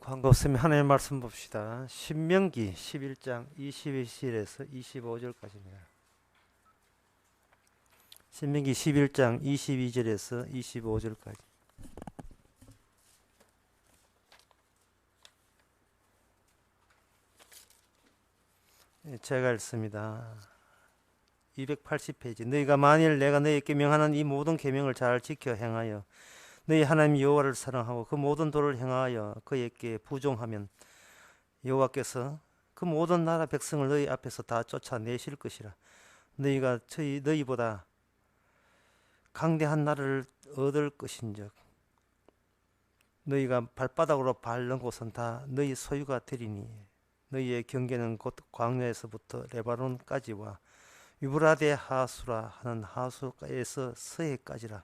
광고 없으면 하나님의 말씀 봅시다. 신명기 11장 22절에서 25절까지입니다. 신명기 11장 22절에서 25절까지. 제가 읽습니다. 280페이지. 너희가 만일 내가 너희에게 명하는 이 모든 계명을 잘 지켜 행하여 너희 하나님 여호와를 사랑하고 그 모든 도를 행하여 그에게 부종하면 여호와께서 그 모든 나라 백성을 너희 앞에서 다 쫓아내실 것이라. 너희가 너희보다 강대한 나라를 얻을 것인즉 너희가 발바닥으로 밟는 곳은 다 너희 소유가 되리니 너희의 경계는 곧 광야에서부터 레바논까지와 유브라데 하수라 하는 하수가에서 서해까지라.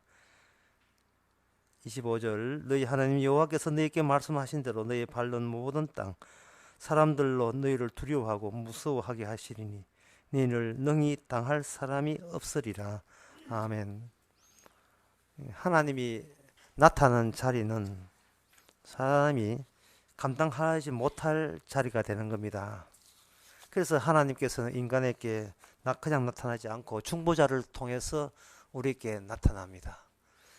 25절. 너희 하나님 여호와께서 너희에게 말씀하신 대로 너희 밟는 모든 땅 사람들로 너희를 두려워하고 무서워하게 하시리니 너희를 능히 당할 사람이 없으리라. 아멘. 하나님이 나타나는 자리는 사람이 감당하지 못할 자리가 되는 겁니다. 그래서 하나님께서는 인간에게 그냥 나타나지 않고 중보자를 통해서 우리에게 나타납니다.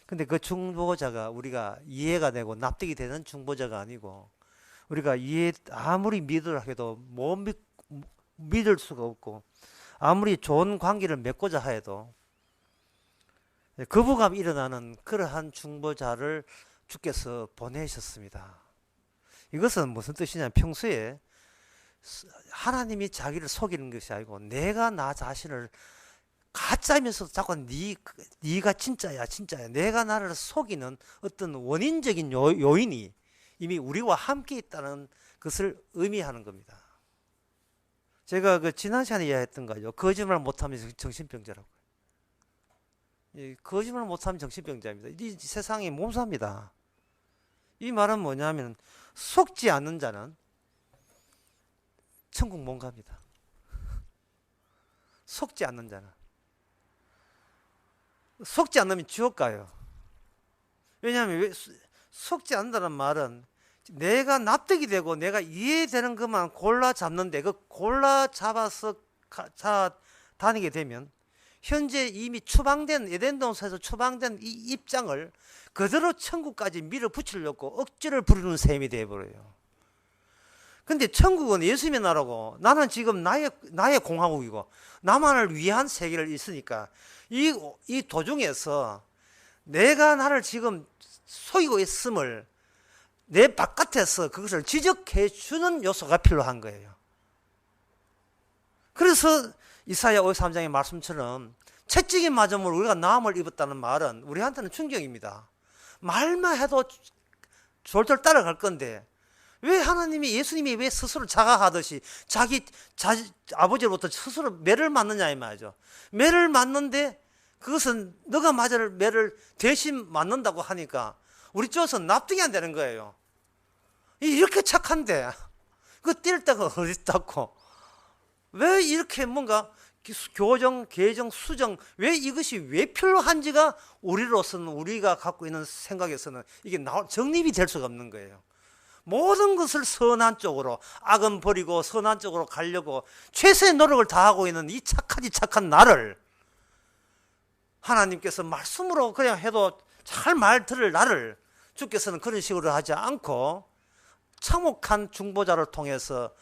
근데 그 중보자가 우리가 이해가 되고 납득이 되는 중보자가 아니고 우리가 아무리 믿으려 해도 못 믿을 수가 없고 아무리 좋은 관계를 맺고자 해도 거부감이 일어나는 그러한 중보자를 주께서 보내셨습니다. 이것은 무슨 뜻이냐면 평소에 하나님이 자기를 속이는 것이 아니고 내가 나 자신을 가짜면서도 자꾸 네가 진짜야 내가 나를 속이는 어떤 원인적인 요인이 이미 우리와 함께 있다는 것을 의미하는 겁니다. 제가 지난 시간에 이야기했던 거죠. 거짓말 못하면 정신병자라고. 거짓말 못하면 정신병자입니다. 이 세상이 몸사입니다. 이 말은 뭐냐면 속지 않는 자는 천국 못 갑니다. 속지 않는 자는. 속지 않으면 지옥 가요. 왜냐하면 속지 않는다는 말은 내가 납득이 되고 내가 이해되는 것만 골라 잡는데 그 골라 잡아서 다니게 되면 현재 이미 추방된 에덴 동산에서 추방된 이 입장을 그대로 천국까지 밀어붙이려고 억지를 부리는 셈이 되어버려요. 근데 천국은 예수님의 나라고 나는 지금 나의 공화국이고 나만을 위한 세계를 있으니까 이 도중에서 내가 나를 지금 속이고 있음을 내 바깥에서 그것을 지적해 주는 요소가 필요한 거예요. 그래서 이사야 53장의 말씀처럼 채찍이 맞음으로 우리가 나음을 입었다는 말은 우리한테는 충격입니다. 말만 해도 졸졸 따라갈 건데 왜 하나님이 예수님이 왜 스스로 자각하듯이 자기 아버지로부터 스스로 매를 맞느냐 이 말이죠. 매를 맞는데 그것은 너가 맞을 매를 대신 맞는다고 하니까 우리 쪽에서는 납득이 안 되는 거예요. 이렇게 착한데 그 뛸 데가 어디 있다고 왜 이렇게 뭔가 교정, 개정, 수정 왜 이것이 왜 필요한지가 우리로서는 우리가 갖고 있는 생각에서는 이게 정립이 될 수가 없는 거예요. 모든 것을 선한 쪽으로 악은 버리고 선한 쪽으로 가려고 최선의 노력을 다하고 있는 이 착한 나를 하나님께서 말씀으로 그냥 해도 잘 말 들을 나를 주께서는 그런 식으로 하지 않고 참혹한 중보자를 통해서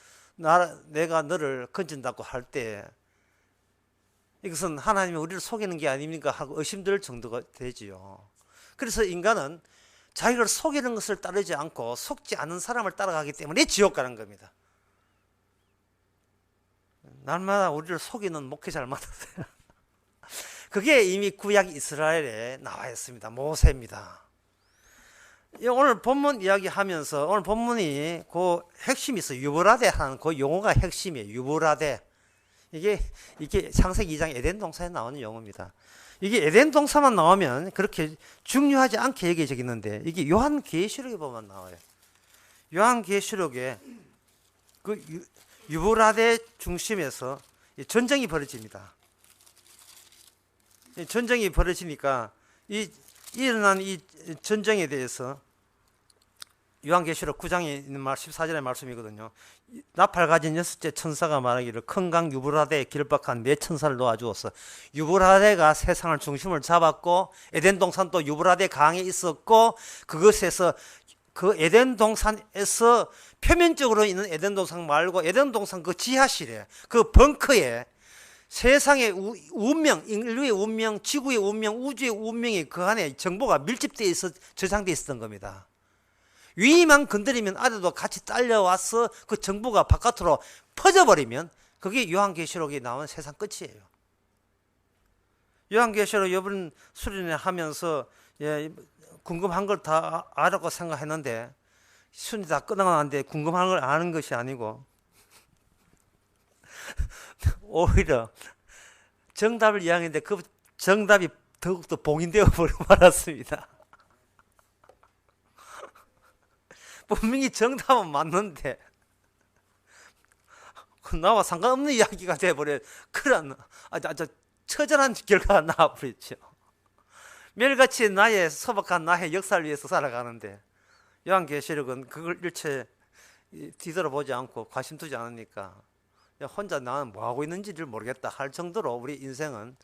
내가 너를 건진다고 할 때 이것은 하나님이 우리를 속이는 게 아닙니까 하고 의심될 정도가 되지요. 그래서 인간은 자기를 속이는 것을 따르지 않고 속지 않은 사람을 따라가기 때문에 지옥 가는 겁니다. 날마다 우리를 속이는 목회자를 만났어요. 그게 이미 구약 이스라엘에 나와 있습니다. 모세입니다. 오늘 본문 이야기하면서 오늘 본문이 그 핵심이 있어요. 유브라데 하는 그 용어가 핵심이에요. 유브라데. 이게 창세기 2장 에덴 동산에 나오는 용어입니다. 이게 에덴 동산만 나오면 그렇게 중요하지 않게 얘기해져 있는데 이게 요한계시록에 보면 나와요. 요한계시록에 그 유브라데 중심에서 전쟁이 벌어집니다. 전쟁이 벌어지니까 일어난 이 전쟁에 대해서 요한계시록 9장에 있는 말 14절의 말씀이거든요. 나팔 가진 여섯째 천사가 말하기를 큰 강 유브라데에 길박한 네 천사를 놓아주었어. 유브라데가 세상을 중심을 잡았고 에덴 동산도 유브라데 강에 있었고 그것에서 그 에덴 동산에서 표면적으로 있는 에덴 동산 말고 에덴 동산 그 지하실에 그 벙커에 세상의 운명, 인류의 운명, 지구의 운명, 우주의 운명이 그 안에 정보가 밀집되어 있어 저장되어 있었던 겁니다. 위만 건드리면 아래도 같이 딸려와서 그 정보가 바깥으로 퍼져버리면 그게 요한계시록에 나온 세상 끝이에요. 요한계시록 이번 수련회 하면서 궁금한 걸 다 알았고 생각했는데 순위 다 끝나가는데 궁금한 걸 아는 것이 아니고 오히려 정답을 이야기했는데 그 정답이 더욱더 봉인되어 버려 말았습니다. 분명히 정답은 맞는데 나와 상관없는 이야기가 돼버려. 그런 처절한 결과가 나와버렸죠. 매일같이 나의 소박한 나의 역사를 위해서 살아가는데 요한계시록은 그걸 일체 뒤돌아보지 않고 관심 두지 않으니까 혼자 나는 뭐하고 있는지를 모르겠다 할 정도로 우리 인생은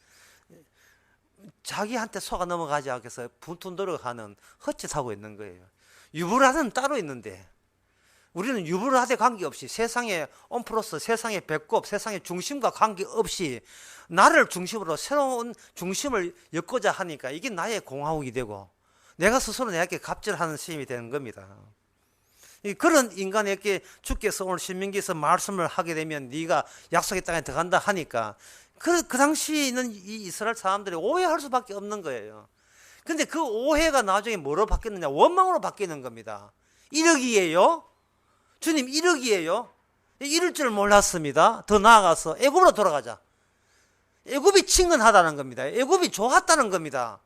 자기한테 속아 넘어가지 않겠어 분투 노력하는 헛짓하고 있는 거예요. 유브라데는 따로 있는데 우리는 유브라데 관계없이 세상의 온플러스, 세상의 배꼽, 세상의 중심과 관계없이 나를 중심으로 새로운 중심을 엮고자 하니까 이게 나의 공화국이 되고 내가 스스로 내게 갑질하는 셈이 되는 겁니다. 그런 인간에게 주께서 오늘 신명기에서 말씀을 하게 되면 네가 약속의 땅에 들어간다 하니까 그 당시에 있는 이 이스라엘 사람들이 오해할 수밖에 없는 거예요. 근데 그 오해가 나중에 뭐로 바뀌느냐? 원망으로 바뀌는 겁니다. 이러기에요? 주님 이러기에요? 이럴 줄 몰랐습니다. 더 나아가서 애굽으로 돌아가자. 애굽이 친근하다는 겁니다. 애굽이 좋았다는 겁니다.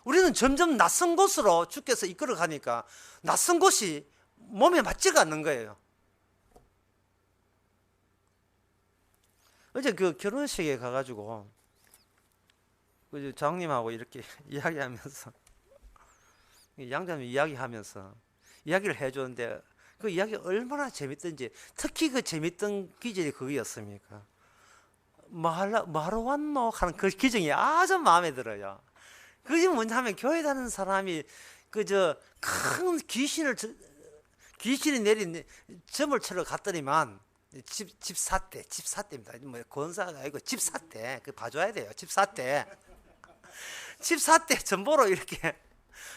우리는 점점 낯선 곳으로 주께서 이끌어 가니까 낯선 곳이 몸에 맞지가 않는 거예요. 어제 그 결혼식에 가가지고 그 장님하고 이렇게 이야기하면서 양자님 이야기하면서 이야기를 해줬는데 그 이야기 얼마나 재밌던지 특히 그 재밌던 기절이 그거였습니까? 뭐하러 왔노? 하는 그 기정이 아주 마음에 들어요. 그게 뭐냐 하면 교회 다니는 사람이 그저 큰 귀신이 내린 점을 치러 갔더니만 집사대입니다. 뭐 권사가 아니고 집사대 그 봐줘야 돼요. 집사대 전보로 이렇게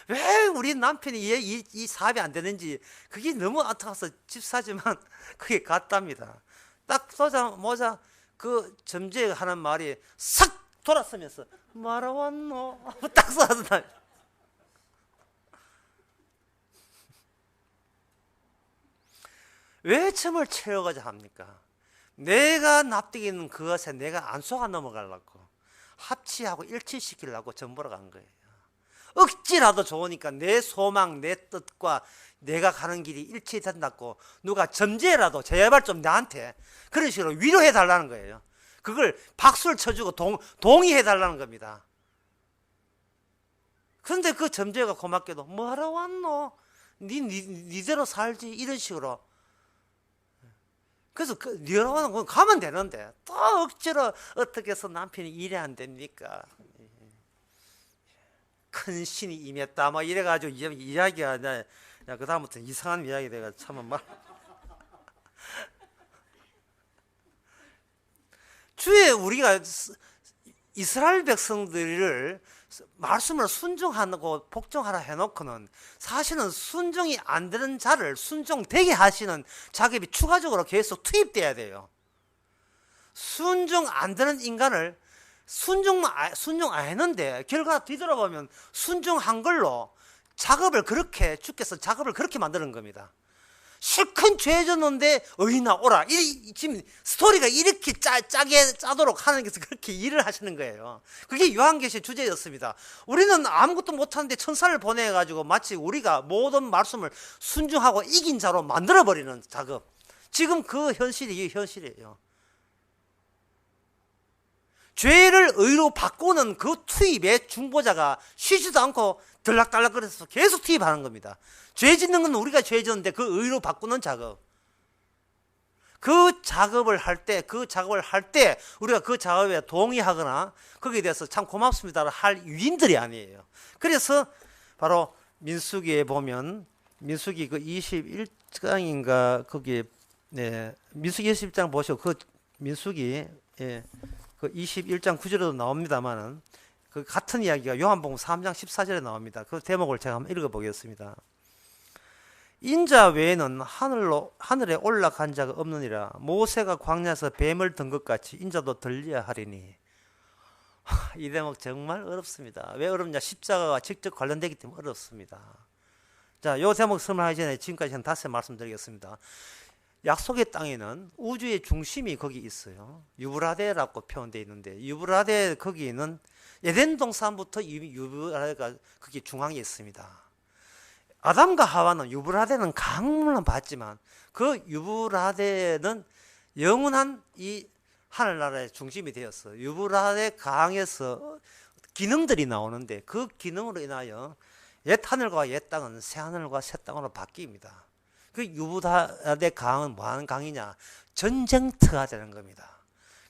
왜 우리 남편이 이 사업이 안 되는지 그게 너무 안타까워서 집사지만 그게 같답니다. 딱 쏘자마자 그 점쟁이가 하는 말이 싹 돌아서면서 말아 왔노? 딱 쏘았다. 왜 점을 채워가자 합니까? 내가 납득이 있는 그것에 내가 안 속아 넘어가려고 합치하고 일치시키려고 점 보러 간 거예요. 억지라도 좋으니까 내 소망, 내 뜻과 내가 가는 길이 일치된다고 누가 점재라도 제발 좀 나한테 그런 식으로 위로해 달라는 거예요. 그걸 박수를 쳐주고 동의해 달라는 겁니다. 그런데 그 점재가 고맙게도 뭐하러 왔노? 니대로 살지 이런 식으로. 그래서 니하러 왔는 건 가면 되는데 또 억지로 어떻게 해서 남편이 일이 안 됩니까? 큰 신이 임했다 뭐 이래가지고 이야기가 그 다음부터 이상한 이야기 내가 참 막 주에 우리가 이스라엘 백성들을 말씀을 순종하고 복종하라 해놓고는 사실은 순종이 안 되는 자를 순종되게 하시는 작업이 추가적으로 계속 투입돼야 돼요. 순종 안 되는 인간을 순종 안 했는데 결과 뒤돌아보면 순종한 걸로 주께서 작업을 그렇게 만드는 겁니다. 실컷 죄졌는데 어이나 오라. 지금 스토리가 이렇게 짜게 짜도록 하는 게 그렇게 일을 하시는 거예요. 그게 요한계시의 주제였습니다. 우리는 아무것도 못하는데 천사를 보내가지고 마치 우리가 모든 말씀을 순종하고 이긴 자로 만들어버리는 작업. 지금 그 현실이 현실이에요. 죄를 의로 바꾸는 그 투입에 중보자가 쉬지도 않고 들락달락거려서 계속 투입하는 겁니다. 죄 짓는 건 우리가 죄 짓는데 그 의로 바꾸는 작업. 그 작업을 할 때 우리가 그 작업에 동의하거나 거기에 대해서 참 고맙습니다를 할 유인들이 아니에요. 그래서 바로 민수기에 보면 민수기 그 21장인가 거기에 민수기 21장 보시고 그 민수기 그 21장 9절에도 나옵니다만은 그 같은 이야기가 요한복음 3장 14절에 나옵니다. 그 대목을 제가 한번 읽어보겠습니다. 인자 외에는 하늘에 올라간 자가 없느니라. 모세가 광야에서 뱀을 든 것 같이 인자도 들려야 하리니. 이 대목 정말 어렵습니다. 왜 어렵냐? 십자가와 직접 관련되기 때문에 어렵습니다. 자, 요 대목 설명하기 전에 지금까지 한 5개 말씀드리겠습니다. 약속의 땅에는 우주의 중심이 거기 있어요. 유브라데라고 표현되어 있는데 유브라데 거기는 에덴 동산부터 유브라데가 거기 중앙에 있습니다. 아담과 하와는 유브라데는 강물만 봤지만 그 유브라데는 영원한 이 하늘나라의 중심이 되었어요. 유브라데 강에서 기능들이 나오는데 그 기능으로 인하여 옛 하늘과 옛 땅은 새 하늘과 새 땅으로 바뀝니다. 그 유브라데 강은 뭐 하는 강이냐? 전쟁터가 되는 겁니다.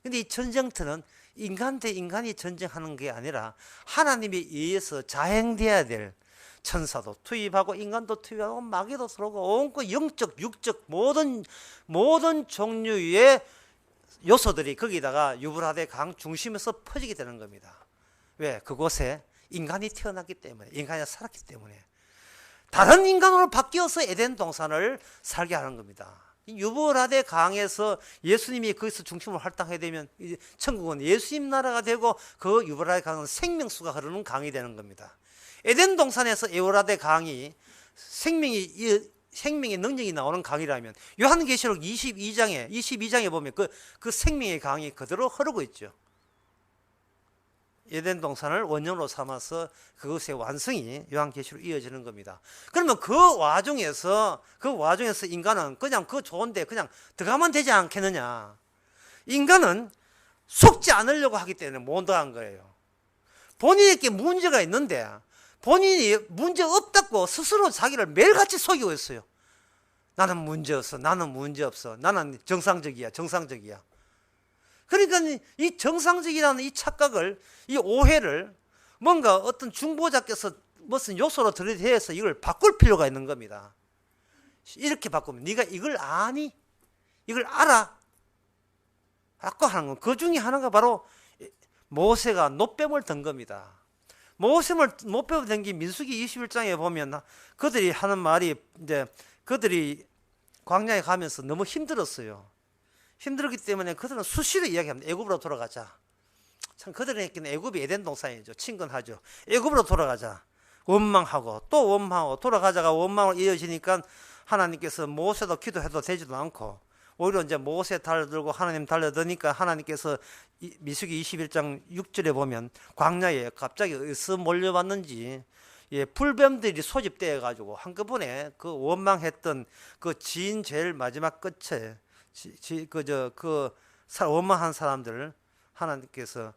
근데 이 전쟁터는 인간 대 인간이 전쟁하는 게 아니라 하나님에 의해서 자행되어야 될 천사도 투입하고 인간도 투입하고 마귀도 들어오고 온 영적, 육적 모든 종류의 요소들이 거기다가 유브라데 강 중심에서 퍼지게 되는 겁니다. 왜? 그곳에 인간이 태어났기 때문에, 인간이 살았기 때문에 다른 인간으로 바뀌어서 에덴 동산을 살게 하는 겁니다. 유브라데 강에서 예수님이 거기서 중심으로 활동하게 되면 천국은 예수님 나라가 되고 그 유브라데 강은 생명수가 흐르는 강이 되는 겁니다. 에덴 동산에서 유브라데 강이 생명의 능력이 나오는 강이라면 요한계시록 22장에 보면 그 생명의 강이 그대로 흐르고 있죠. 에덴 동산을 원형으로 삼아서 그것의 완성이 요한계시로 이어지는 겁니다. 그러면 그 와중에서 인간은 그냥 그 좋은데 그냥 들어가면 되지 않겠느냐? 인간은 속지 않으려고 하기 때문에 못 들어간 거예요. 본인에게 문제가 있는데 본인이 문제 없다고 스스로 자기를 매일같이 속이고 있어요. 나는 문제 없어. 나는 문제 없어. 나는 정상적이야. 그러니까 이 정상적이라는 이 착각을, 이 오해를 뭔가 어떤 중보자께서 무슨 요소로 들이대서 이걸 바꿀 필요가 있는 겁니다. 이렇게 바꾸면 네가 이걸 아니? 이걸 알아? 라고 하는 건 그 중에 하나가 바로 모세가 노뱀을 든 겁니다. 노뱀을 든 게 민수기 21장에 보면 그들이 하는 말이 이제 그들이 광야에 가면서 너무 힘들었어요. 힘들었기 때문에 그들은 수시로 이야기합니다. 애굽으로 돌아가자. 참 그들에게는 애굽이 에덴 동산이죠. 친근하죠. 애굽으로 돌아가자. 원망하고 또 원망하고 돌아가자가 원망으로 이어지니까 하나님께서 모세도 기도해도 되지도 않고 오히려 이제 모세 달려들고 하나님 달려드니까 하나님께서 민수기 21장 6절에 보면 광야에 갑자기 어디서 몰려왔는지 불뱀들이 소집되어 가지고 한꺼번에 그 원망했던 그 지인 제일 마지막 끝에 원망한 사람들을 하나님께서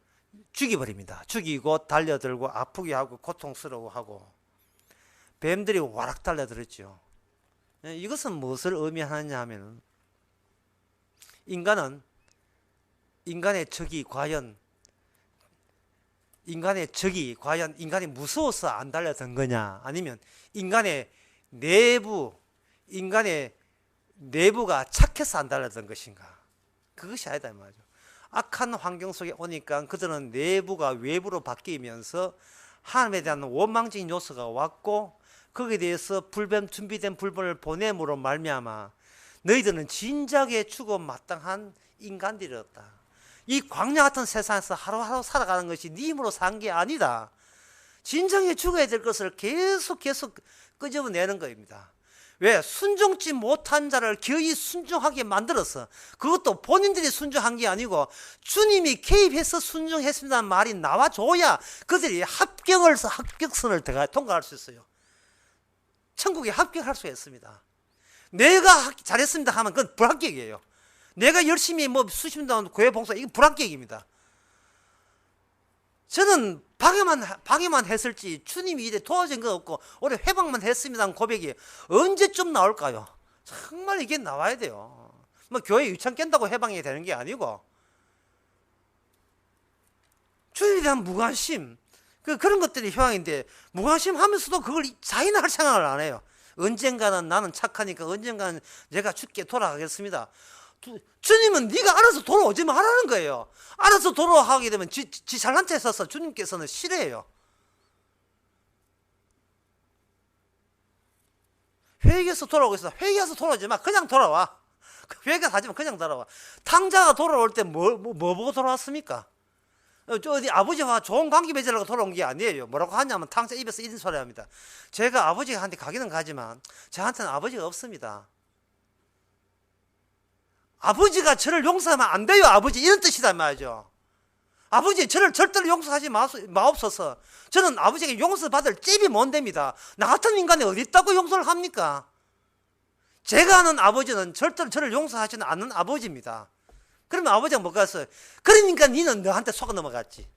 죽여버립니다. 죽이고 달려들고 아프게 하고 고통스러워하고 뱀들이 와락 달려들었죠. 이것은 무엇을 의미하느냐 하면 인간의 적이 과연 인간이 무서워서 안 달려든 거냐, 아니면 인간의 내부가 착해서 안 달려든 것인가? 그것이 아니다 이 말이죠. 악한 환경 속에 오니까 그들은 내부가 외부로 바뀌면서 하나님에 대한 원망적인 요소가 왔고 거기에 대해서 준비된 불뱀을 보냄으로 말미암아 너희들은 진작에 죽어 마땅한 인간들이었다. 이 광야 같은 세상에서 하루하루 살아가는 것이 네 힘으로 산 게 아니다. 진작에 죽어야 될 것을 계속 끄집어내는 겁니다. 왜? 순종치 못한 자를 거의 순종하게 만들어서, 그것도 본인들이 순종한 게 아니고 주님이 개입해서 순종했습니다는 말이 나와줘야 그들이 합격선을 통과할 수 있어요. 천국에 합격할 수 있습니다. 내가 잘했습니다 하면 그건 불합격이에요. 내가 열심히 수십 년 교회 봉사, 이건 불합격입니다. 저는 방해만 했을지 주님이 이래 도와준 거 없고 올해 회방만 했습니다는 고백이 언제쯤 나올까요? 정말 이게 나와야 돼요. 뭐 교회 유창 깬다고 회방이 되는 게 아니고 주님에 대한 무관심 그런 것들이 효황인데 무관심 하면서도 그걸 자인할 생각을 안 해요. 언젠가는 나는 착하니까 언젠가는 내가 죽게 돌아가겠습니다. 주님은 네가 알아서 돌아오지 말라는 거예요. 알아서 돌아가게 되면 지 잘난 체 있어서 주님께서는 싫어해요. 회개해서 돌아오고 있어. 회개해서 돌아오지 마. 그냥 돌아와. 회개 하지 마. 그냥 돌아와. 탕자가 돌아올 때 뭐 보고 돌아왔습니까? 어디 아버지와 좋은 관계 맺으려고 돌아온 게 아니에요. 뭐라고 하냐면 탕자 입에서 이런 소리 합니다. 제가 아버지한테 가기는 가지만 저한테는 아버지가 없습니다. 아버지가 저를 용서하면 안 돼요. 아버지 이런 뜻이란 말이죠. 아버지 저를 절대로 용서하지 마옵소서. 저는 아버지에게 용서받을 찝이 못 됩니다. 나 같은 인간이 어디 있다고 용서를 합니까? 제가 아는 아버지는 절대로 저를 용서하지는 않는 아버지입니다. 그러면 아버지가 뭐가 했어요? 그러니까 니는 너한테 속아 넘어갔지.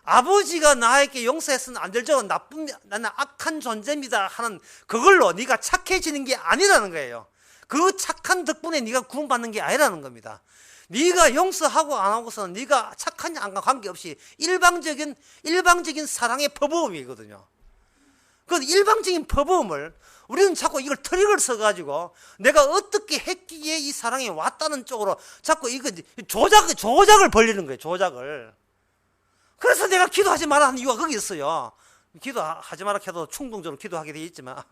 아버지가 나에게 용서했으면 안 될 적은 나는 악한 존재입니다 하는 그걸로 네가 착해지는 게 아니라는 거예요. 그 착한 덕분에 네가 구원받는 게 아니라는 겁니다. 네가 용서하고 안 하고서는 네가 착하냐 안 관계없이 일방적인 사랑의 퍼부음이거든요. 그 일방적인 퍼부음을 우리는 자꾸 이걸 트릭을 써가지고 내가 어떻게 했기에 이 사랑이 왔다는 쪽으로 자꾸 이거 조작을 벌리는 거예요. 조작을. 그래서 내가 기도하지 말라 하는 이유가 거기 있어요. 기도하지 말라 해도 충동적으로 기도하게 돼 있지만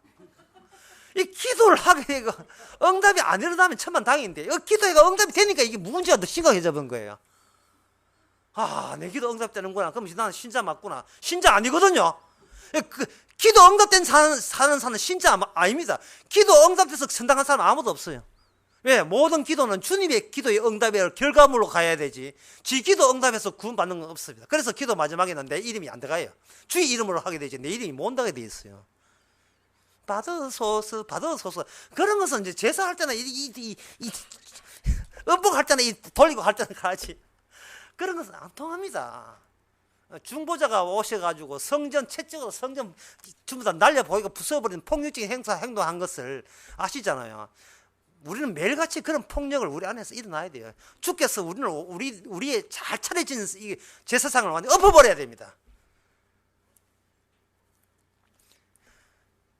이 기도를 하게 되고 응답이 안 일어나면 천만다행인데 기도가 응답이 되니까 이게 문제가 더 심각해져 본 거예요. 아, 내 기도 응답되는구나. 그럼 나는 신자 맞구나. 신자 아니거든요. 기도 응답된 사는 신자 아닙니다. 기도 응답돼서 선당한 사람 아무도 없어요. 왜? 모든 기도는 주님의 기도의 응답의 결과물로 가야 되지 지 기도 응답해서 구원받는 건 없습니다. 그래서 기도 마지막에는 내 이름이 안 들어가요. 주의 이름으로 하게 되지 내 이름이 못 나게 돼 있어요. 받으소서 그런 것은 이제 제사할 때나 음복할 때나 돌리고 할 때는 가지 그런 것은 안 통합니다. 중보자가 오셔가지고 성전 채찍으로 성전 전부 다 날려보이고 부숴버리는 폭력적인 행동한 것을 아시잖아요. 우리는 매일같이 그런 폭력을 우리 안에서 일어나야 돼요. 주께서 우리의 잘 차려진 이 제사상을 완전히 엎어버려야 됩니다.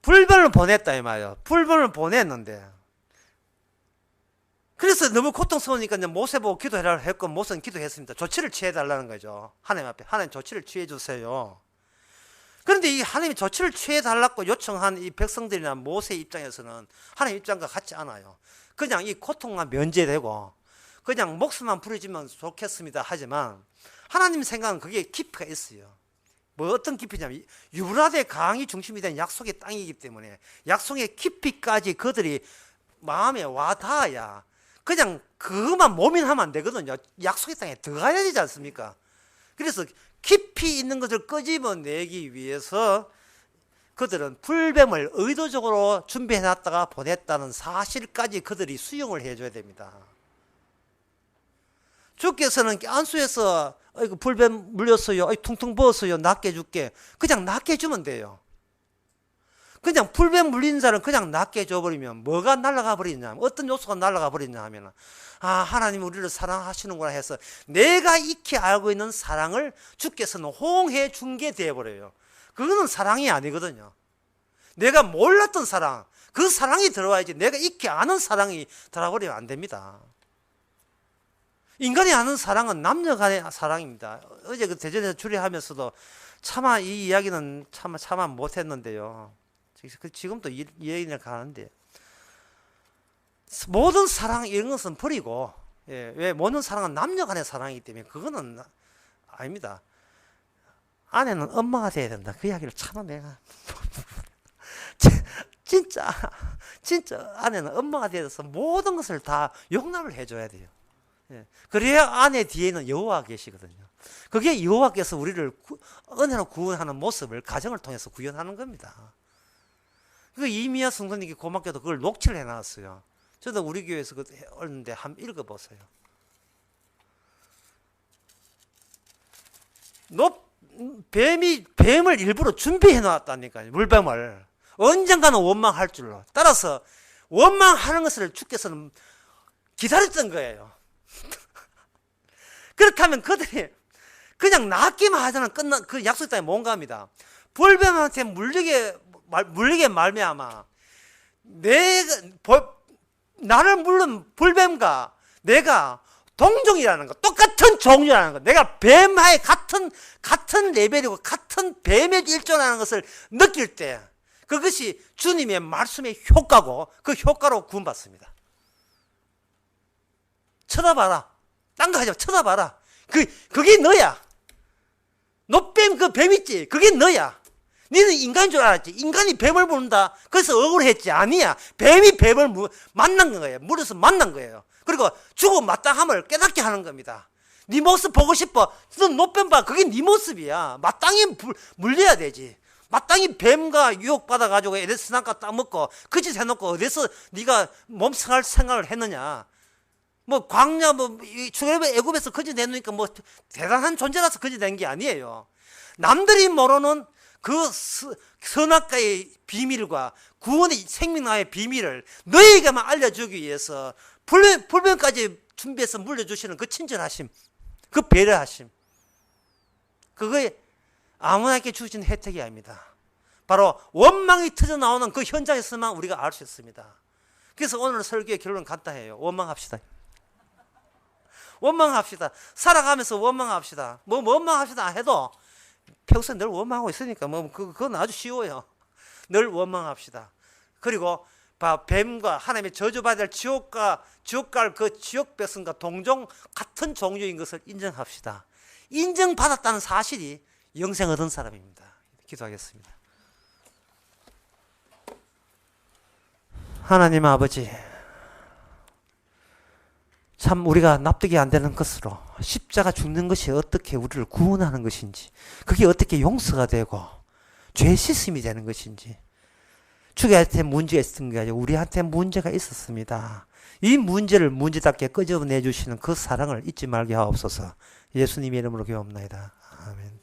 불변을 보냈다 이 말이에요. 불변을 보냈는데 그래서 너무 고통스러우니까 모세 보고 기도해라 했고 모세는 기도했습니다. 조치를 취해달라는 거죠. 하나님 앞에 하나님 조치를 취해 주세요. 그런데 이 하나님이 조치를 취해달라고 요청한 이 백성들이나 모세 입장에서는 하나님 입장과 같지 않아요. 그냥 이 고통만 면제되고 그냥 목숨만 부르지면 좋겠습니다 하지만 하나님 생각은 그게 깊이가 있어요. 뭐 어떤 깊이냐면 유브라데 강이 중심이 된 약속의 땅이기 때문에 약속의 깊이까지 그들이 마음에 와 닿아야 그냥 그것만 모민하면 안 되거든요. 약속의 땅에 들어가야 되지 않습니까? 그래서 깊이 있는 것을 끄집어내기 위해서 그들은 풀뱀을 의도적으로 준비해놨다가 보냈다는 사실까지 그들이 수용을 해줘야 됩니다. 주께서는 안수에서 풀뱀 물렸어요. 퉁퉁 부었어요. 낫게 해줄게. 그냥 낫게 해주면 돼요. 그냥 풀뱀 물린 자를 그냥 낫게 해줘버리면 뭐가 날아가 버리냐, 어떤 요소가 날아가 버리냐 하면 하나님 우리를 사랑하시는구나 해서 내가 익히 알고 있는 사랑을 주께서는 호응해 준 게 되어버려요. 그거는 사랑이 아니거든요. 내가 몰랐던 사랑, 그 사랑이 들어와야지 내가 익히 아는 사랑이 들어버리면 안 됩니다. 인간이 아는 사랑은 남녀 간의 사랑입니다. 어제 그 대전에서 주례하면서도 차마 이 이야기는 차마 못했는데요. 지금도 이 얘기를 가는데 모든 사랑 이런 것은 버리고 왜 모든 사랑은 남녀 간의 사랑이기 때문에 그거는 아닙니다. 아내는 엄마가 돼야 된다. 그 이야기를 차마 내가 진짜 아내는 엄마가 되어서 모든 것을 다 용납을 해줘야 돼요. 그래야 아내 뒤에는 여호와 계시거든요. 그게 여호와께서 우리를 은혜로 구원하는 모습을 가정을 통해서 구현하는 겁니다. 그 이미야 성도님께 고맙게도 그걸 녹취를 해놨어요. 저도 우리 교회에서 그거 했는데 한번 읽어보세요. 뱀을 일부러 준비해 놨다니까요. 물뱀을. 언젠가는 원망할 줄로. 따라서 원망하는 것을 주께서는 기다렸던 거예요. 그렇게 하면 그들이 그냥 낫기만 하자는 끝난 그 약속 땅에 못 갑니다. 불뱀한테 물리게 말미암아 나를 물른 불뱀과 내가 동종이라는 거, 똑같은 종류라는 거, 내가 뱀하에 같은 레벨이고 같은 뱀의 일조라는 것을 느낄 때 그것이 주님의 말씀의 효과고 그 효과로 구원받습니다. 쳐다봐라. 딴 거 하지 마. 쳐다봐라. 그게 너야. 노뱀 그 뱀 있지? 그게 너야. 너는 인간인 줄 알았지? 인간이 뱀을 부른다. 그래서 억울했지? 아니야. 뱀이 뱀을 만난 거예요. 물에서 만난 거예요. 그리고 죽어 마땅함을 깨닫게 하는 겁니다. 네 모습 보고 싶어. 너 노뱀 봐. 그게 네 모습이야. 마땅히 물려야 되지. 마땅히 뱀과 유혹받아가지고 에데스 산과 따먹고 그 짓 해놓고 어디서 네가 몸성할 생각을 했느냐. 뭐 광야 출애굽 애굽에서 그 짓 해놓으니까 뭐 대단한 존재라서 그 짓 된 게 아니에요. 남들이 모르는 그 선악과의 비밀과 구원의 생명나의 비밀을 너에게만 알려주기 위해서 불변까지 준비해서 물려주시는 그 친절하심, 그 배려하심, 그거에 아무나에게 주신 혜택이 아닙니다. 바로 원망이 터져 나오는 그 현장에서만 우리가 알 수 있습니다. 그래서 오늘 설교의 결론은 간단해요. 원망합시다. 원망합시다. 살아가면서 원망합시다. 뭐 원망합시다 해도 평소에 늘 원망하고 있으니까 그건 아주 쉬워요. 늘 원망합시다. 그리고 뱀과 하나님의 저주받을 지옥 갈 그 지옥 백성과 동종 같은 종류인 것을 인정합시다. 인정받았다는 사실이 영생 얻은 사람입니다. 기도하겠습니다. 하나님 아버지, 참 우리가 납득이 안 되는 것으로 십자가 죽는 것이 어떻게 우리를 구원하는 것인지, 그게 어떻게 용서가 되고 죄 씻음이 되는 것인지, 주님한테 문제가 있었던 게 아니라 우리한테 문제가 있었습니다. 이 문제를 문제답게 끄집어내 주시는 그 사랑을 잊지 말게 하옵소서. 예수님의 이름으로 기도합니다. 아멘.